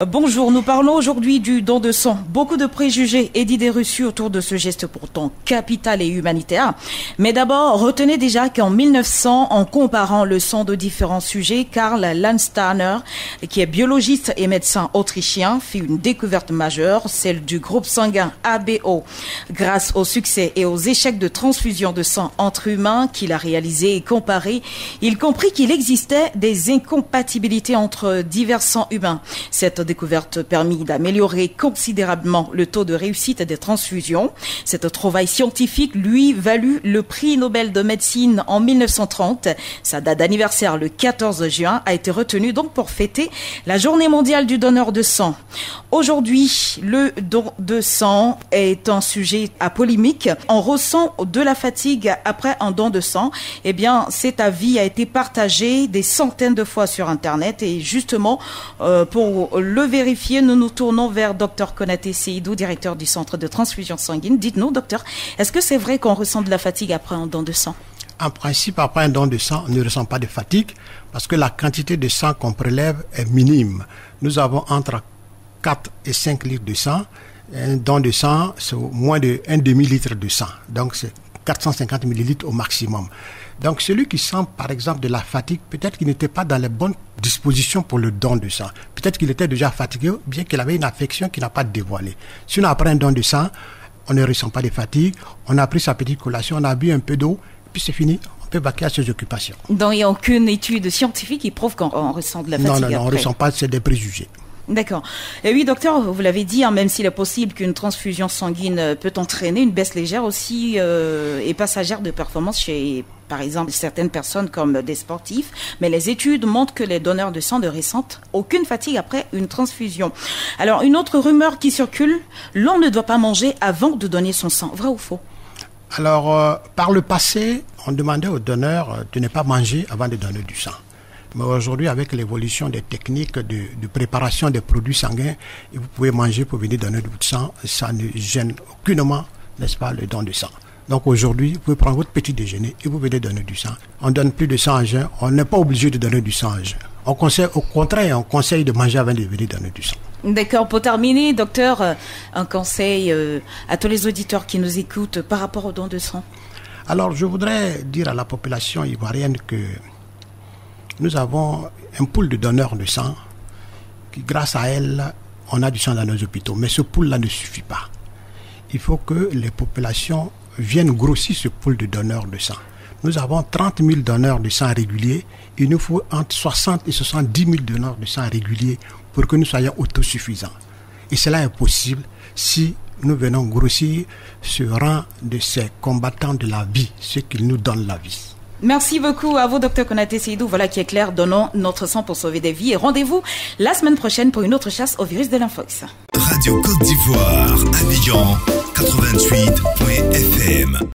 Bonjour, nous parlons aujourd'hui du don de sang. Beaucoup de préjugés et d'idées reçues autour de ce geste pourtant capital et humanitaire. Mais d'abord, retenez déjà qu'en 1900, en comparant le sang de différents sujets, Karl Landsteiner, qui est biologiste et médecin autrichien, fit une découverte majeure, celle du groupe sanguin ABO. Grâce au succès et aux échecs de transfusion de sang entre humains qu'il a réalisé et comparé, il comprit qu'il existait des incompatibilités entre divers sangs humains. Cette découverte permit d'améliorer considérablement le taux de réussite des transfusions. Cette trouvaille scientifique lui valut le prix Nobel de médecine en 1930. Sa date d'anniversaire, le 14 juin, a été retenue donc pour fêter la journée mondiale du donneur de sang. Aujourd'hui, le don de sang est un sujet à polémique. On ressent de la fatigue après un don de sang. Eh bien, cet avis a été partagé des centaines de fois sur Internet et justement, pour le vérifier, nous nous tournons vers Dr Konaté Seydou, directeur du centre de transfusion sanguine. Dites-nous, docteur, est-ce que c'est vrai qu'on ressent de la fatigue après un don de sang? En principe, après un don de sang, on ne ressent pas de fatigue parce que la quantité de sang qu'on prélève est minime. Nous avons entre 4 et 5 litres de sang. Un don de sang, c'est moins d'un demi-litre de sang. Donc, c'est 450 millilitres au maximum. Donc, celui qui sent, par exemple, de la fatigue, peut-être qu'il n'était pas dans les bonnes dispositions pour le don de sang. Peut-être qu'il était déjà fatigué, bien qu'il avait une affection qui n'a pas dévoilé. Sinon, après un don de sang, on ne ressent pas de fatigue. On a pris sa petite collation, on a bu un peu d'eau, puis c'est fini. On peut vaquer à ses occupations. Donc, il n'y a aucune étude scientifique qui prouve qu'on ressent de la fatigue après. Non, on ne ressent pas, c'est des préjugés. D'accord. Et oui, docteur, vous l'avez dit, même s'il est possible qu'une transfusion sanguine peut entraîner une baisse légère aussi et passagère de performance chez, par exemple, certaines personnes comme des sportifs. Mais les études montrent que les donneurs de sang ne ressentent aucune fatigue après une transfusion. Alors, une autre rumeur qui circule, l'on ne doit pas manger avant de donner son sang. Vrai ou faux? Alors, par le passé, on demandait aux donneurs de ne pas manger avant de donner du sang. Mais aujourd'hui, avec l'évolution des techniques de préparation des produits sanguins, vous pouvez manger pour venir donner du sang. Ça ne gêne aucunement, n'est-ce pas, le don de sang. Donc aujourd'hui, vous pouvez prendre votre petit déjeuner et vous venez donner du sang. On ne donne plus de sang en jeûne. On n'est pas obligé de donner du sang en jeûne. Au contraire, on conseille de manger avant de venir donner du sang. D'accord. Pour terminer, docteur, un conseil à tous les auditeurs qui nous écoutent par rapport au don de sang. Alors, je voudrais dire à la population ivoirienne que nous avons un pool de donneurs de sang qui, grâce à elle, on a du sang dans nos hôpitaux. Mais ce pool-là ne suffit pas. Il faut que les populations viennent grossir ce pool de donneurs de sang. Nous avons 30 000 donneurs de sang réguliers. Il nous faut entre 60 et 70 000 donneurs de sang réguliers pour que nous soyons autosuffisants. Et cela est possible si nous venons grossir ce rang de ces combattants de la vie, ceux qui nous donnent la vie. Merci beaucoup à vous, Dr Konaté Seydou. Voilà qui est clair. Donnons notre sang pour sauver des vies. Et rendez-vous la semaine prochaine pour une autre chasse au virus de l'infox. Radio Côte d'Ivoire, Abidjan, 88.fm.